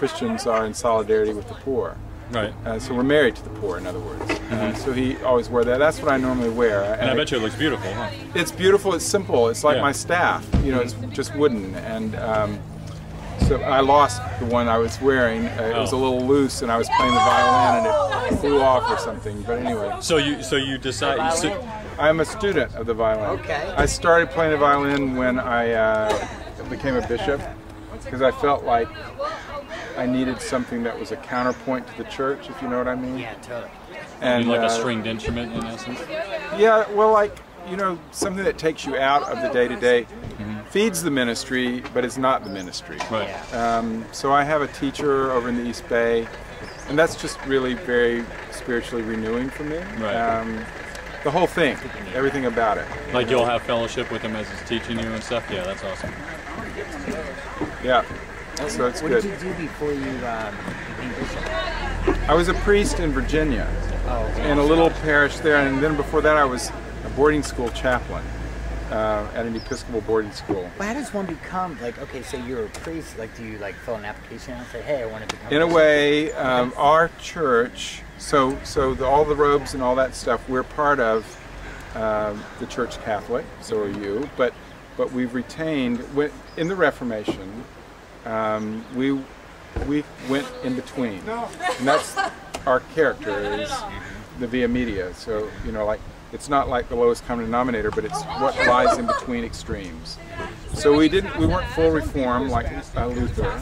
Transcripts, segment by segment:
Christians are in solidarity with the poor. Right. So we're married to the poor, in other words. So he always wore that. That's what I normally wear. And I bet you it looks beautiful, huh? It's beautiful. It's simple. It's like Yeah. my staff. You know, it's just wooden. And so I lost the one I was wearing. It was a little loose, and I was playing the violin, and it flew off or something. But anyway. So you decide. I'm a student of the violin. Okay. I started playing the violin when I became a bishop, because I felt like I needed something that was a counterpoint to the church, if you know what I mean. Yeah, totally. And like a stringed instrument, in essence. yeah, well, like, you know, something that takes you out of the day-to-day, feeds the ministry, but it's not the ministry. Right. So I have a teacher over in the East Bay, and that's just really very spiritually renewing for me. Right. The whole thing, everything about it. Like you'll have fellowship with him as he's teaching you and stuff. Yeah, that's awesome. Yeah. So it's What good. did you do before you became bishop? I was a priest in Virginia, in a little parish there, and then before that I was a boarding school chaplain at an Episcopal boarding school. Well, how does one become, like, okay, so you're a priest, like, do you, like, fill an application out and say, hey, I want to become In a bishop? way, our church, all the robes and all that stuff, we're part of the Church Catholic, so are you, but we've retained, in the Reformation, we went in between, and that's our character, is the via media. So, you know, like, it's not like the lowest common denominator, but it's what lies in between extremes. So we weren't full reform like Luther,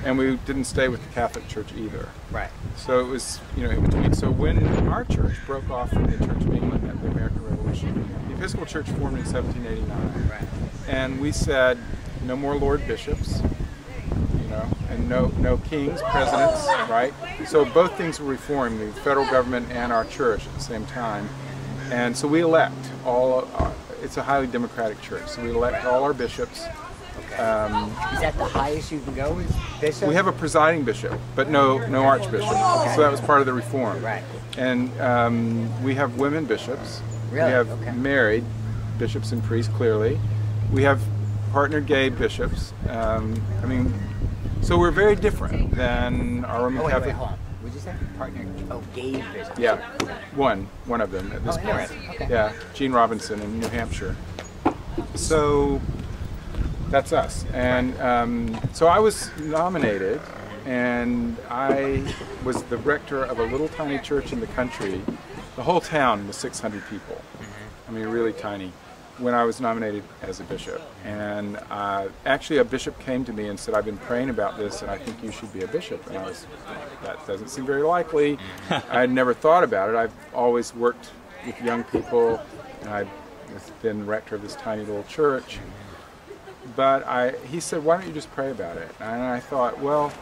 and we didn't stay with the Catholic Church either. Right. So it was, you know, in between. So when our church broke off from the Church of England at the American Revolution, the Episcopal Church formed in 1789, Right. and we said, no more Lord Bishops, you know, and no kings, presidents, right? So both things were reformed, the federal government and our church at the same time. And so we elect it's a highly democratic church, so we elect all our bishops. Okay. Is that the highest you can go as bishop? We have a presiding bishop, but no archbishop. So that was part of the reform. Right. And we have women bishops. Really? We have Okay. married bishops and priests, clearly. We have partnered gay bishops. I mean, so we're very different than our Roman Oh, wait, Catholic. hold on. What'd you say? Partner? Oh, gay bishop. Yeah, one of them at this Oh, point. interesting. Okay. Yeah, Gene Robinson in New Hampshire. So that's us. And so I was nominated, and I was the rector of a little tiny church in the country. The whole town was 600 people. I mean, really tiny, when I was nominated as a bishop. And actually a bishop came to me and said, I've been praying about this and I think you should be a bishop. And I was, that doesn't seem very likely. I had never thought about it. I've always worked with young people, and I've been rector of this tiny little church. But he said, why don't you just pray about it? And I thought, well,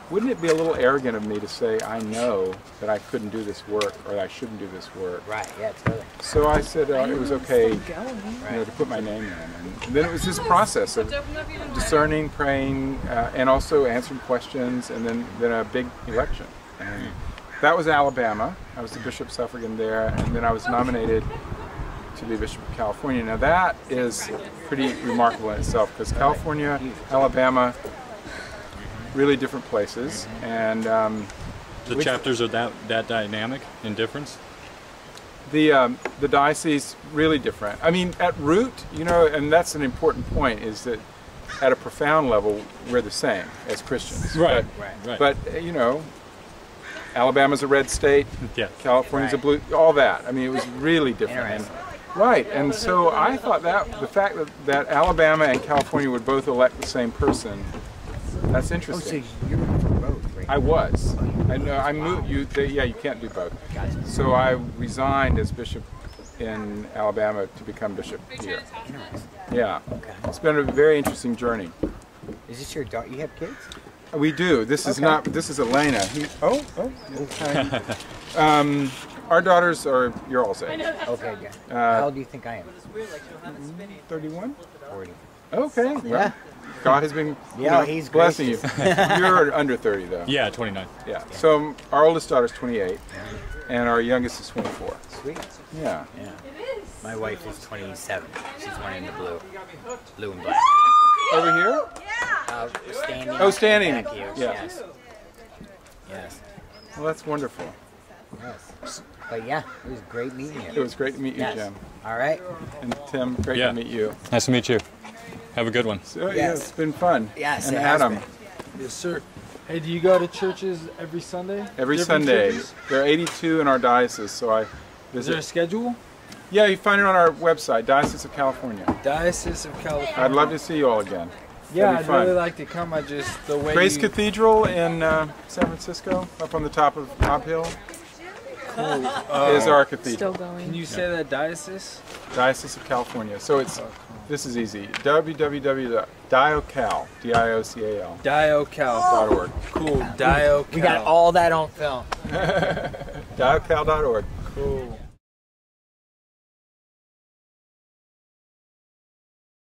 wouldn't it be a little arrogant of me to say I know that I couldn't do this work, or that I shouldn't do this work? Right, yeah, totally. So I said it was okay, you know, to put my name in. And then it was this process of discerning, praying, and also answering questions, and then a big election. And that was Alabama. I was the bishop suffragan there, and then I was nominated to be Bishop of California. Now that is pretty remarkable in itself, because California, Alabama, really different places, and The chapters are that dynamic in difference? the diocese really different. I mean, at root, you know, and that's an important point, is that at a profound level we're the same as Christians. Right. But you know, Alabama's a red state, Yeah. California's a blue, all that. I mean, it was really different. And, right, and so I thought that the fact that Alabama and California would both elect the same person, that's Oh, interesting. so you're for both, right? I was. I know. I moved. Yeah, you can't do both. Gotcha. So I resigned as bishop in Alabama to become bishop here. Interesting. Yeah. Okay. It's been a very interesting journey. Is this your daughter? You have kids? We do. This is Okay. not. This is Elena. Okay. Our daughters are your all's age. Okay, good. How old do you think I am? 31. 40. Okay. Well, Yeah. God has been He's blessing gracious. you. You're under 30 though. Yeah, 29. Yeah. So our oldest daughter's 28, and our youngest is 24. Sweet. Yeah. Yeah. My wife is 27. She's one in the blue and black. Over here? Standing. Oh, standing. Back here. Yeah. Yes. Yes. Well, that's wonderful. Yes. But yeah, it was great meeting It you. was great to meet you, Yes. Jim. All right. And Tim, great Yeah. to meet you. Nice to meet you. Have a good one. So, yeah, Yes. it's been fun. Yes, And it has Adam, been. Yes, sir. Hey, do you go to churches every Sunday? every Different Sunday. churches? There are 82 in our diocese, so I Is there a visit. schedule? Yeah, you find it on our website, Diocese of California. Diocese of California. I'd love to see you all again. Yeah, That'd I'd be fun. really like to come. I just the way Grace you, Cathedral in San Francisco, up on the top of Nob Hill, is our cathedral. Still going. Can you say that diocese? Diocese of California. So it's this is easy. www.diocal, D-I-O-C-A-L, Diocal. .org. Cool. Diocal. We got all that on film. Diocal.org. Cool.